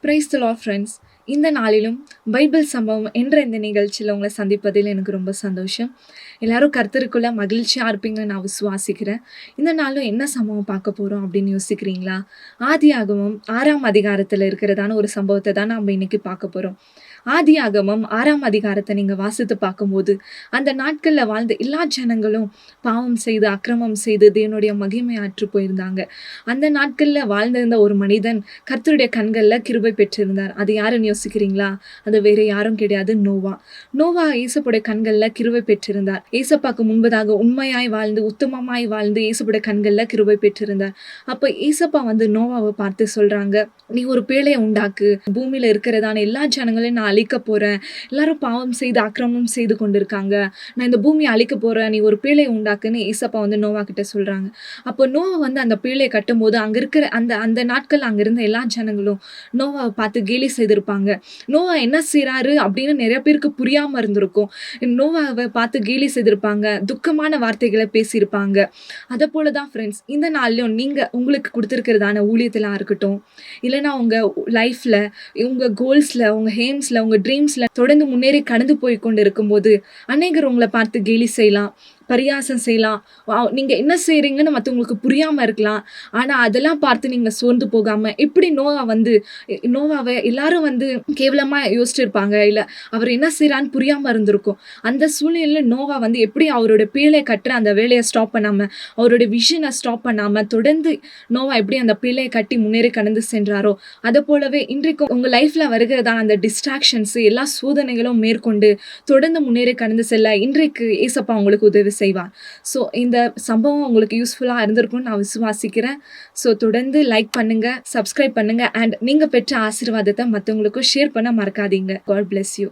Praise the Lord friends. இந்த நாளிலும் Bible சம்பவம் என்ற இந்த நிகழ்ச்சியில் உங்களை சந்திப்பதில் எனக்கு ரொம்ப சந்தோஷம். எல்லாரும் கர்த்தருக்குள்ள மகிழ்ச்சியாக இருப்பீங்கன்னு நான் விசுவாசிக்கிறேன். இந்த நாளும் என்ன சம்பவம் பார்க்க போகிறோம் அப்படின்னு யோசிக்கிறீங்களா? ஆதியாகமம் 6ஆம் அதிகாரத்தில் இருக்கிறதான ஒரு சம்பவத்தை தான் நம்ம இன்னைக்கு பார்க்க போகிறோம். ஆதியாகமம் 6ஆம் அதிகாரத்தை நீங்கள் வாசித்து பார்க்கும்போது அந்த நாட்களில் வாழ்ந்த எல்லா ஜனங்களும் பாவம் செய்து அக்கிரமம் செய்து தேவனுடைய மகிமையாற்று போயிருந்தாங்க. அந்த நாட்களில் வாழ்ந்திருந்த ஒரு மனிதன் கர்த்தருடைய கண்களில் கிருபை பெற்றிருந்தார். அது யாருன்னு யோசிக்கிறீங்களா? அது வேற யாரும் கிடையாது, நோவா. நோவா ஏசப்புடைய கண்களில் கிருபை பெற்றிருந்தார். ஏசப்பாக்கு முன்பதாக உண்மையாய் வாழ்ந்து உத்தமமாய் வாழ்ந்து ஏசப்புடைய கண்களில் கிருபை பெற்றிருந்தார். அப்போ ஏசப்பா நோவாவை பார்த்து சொல்றாங்க, நீ ஒரு பேழையை உண்டாக்கு, பூமியில இருக்கிறதான எல்லா ஜனங்களையும் நான் அழிக்க போறேன். எல்லாரும் பாவம் செய்து அக்கிரமம் செய்து கொண்டிருக்காங்க. நான் இந்த பூமியை அழிக்க போறேன், நீ ஒரு பேழையை உண்டாக்குன்னு ஏசப்பா நோவா கிட்ட சொல்றாங்க. அப்போ நோவா அந்த பேழையை கட்டும்போது அங்க இருக்கிற அந்த அந்த நாட்கள் அங்க இருந்த எல்லா ஜனங்களும் நோவாவை பார்த்து கேலி செய்திருப்பாங்க. நோவா என்ன செய்றாரு அப்படின்னு நிறைய பேருக்கு புரியாம இருந்திருக்கும். நோவாவை பார்த்து கேலி செய்திருப்பாங்க, துக்கமான வார்த்தைகளை பேசியிருப்பாங்க. அதை போலதான் ஃப்ரெண்ட்ஸ், இந்த நாள்லயும் நீங்க உங்களுக்கு கொடுத்துருக்கிறதான ஊழியத்திலாம் இருக்கட்டும், இல்லைன்னா உங்க லைஃப்ல உங்க கோல்ஸ்ல உங்க ஹேம்ஸ்ல உங்க ட்ரீம்ஸ்ல தொடர்ந்து முன்னேறி கடந்து போய் கொண்டு இருக்கும்போது அநேகர் உங்களை பார்த்து கேலி செய்யலாம், பரியாசம் செய்யலாம். நீங்க என்ன செய்றீங்கன்னு மற்றவங்களுக்கு புரியாம இருக்கலாம். ஆனா அதெல்லாம் பார்த்து நீங்க சோர்ந்து போகாம, எப்படி நோவாவை எல்லாரும் கேவலமா யோசிச்சிருப்பாங்க, இல்ல அவர் என்ன செய்றான்னு புரியாம இருந்திருக்கும். அந்த சூழ்நிலையில நோவா எப்படி அவரோட பேழையை கட்டுற அந்த வேலையை ஸ்டாப் பண்ணாம, அவரோட விஷனை ஸ்டாப் பண்ணாம தொடர்ந்து நோவா எப்படி அந்த பேழையை கட்டி முன்னேறி கடந்து சென்றாரோ, அதை போலவே இன்றைக்கு உங்க லைஃப்ல வருகிறதான அந்த டிஸ்ட்ராக்ஷன்ஸ் எல்லா சோதனைகளும் மேற்கொண்டு தொடர்ந்து முன்னேறி கடந்து செல்ல இன்றைக்கு ஏசப்பா உங்களுக்கு உதவி செய்வார். ஸோ இந்த சம்பவம் உங்களுக்கு யூஸ்ஃபுல்லாக இருந்திருக்கும்னு நான் விசுவாசிக்கிறேன். ஸோ தொடர்ந்து லைக் பண்ணுங்க, சப்ஸ்கிரைப் பண்ணுங்க, அண்ட் நீங்க பெற்ற ஆசீர்வாதத்தை மற்றவங்களுக்கும் ஷேர் பண்ண மறக்காதீங்க. God bless you.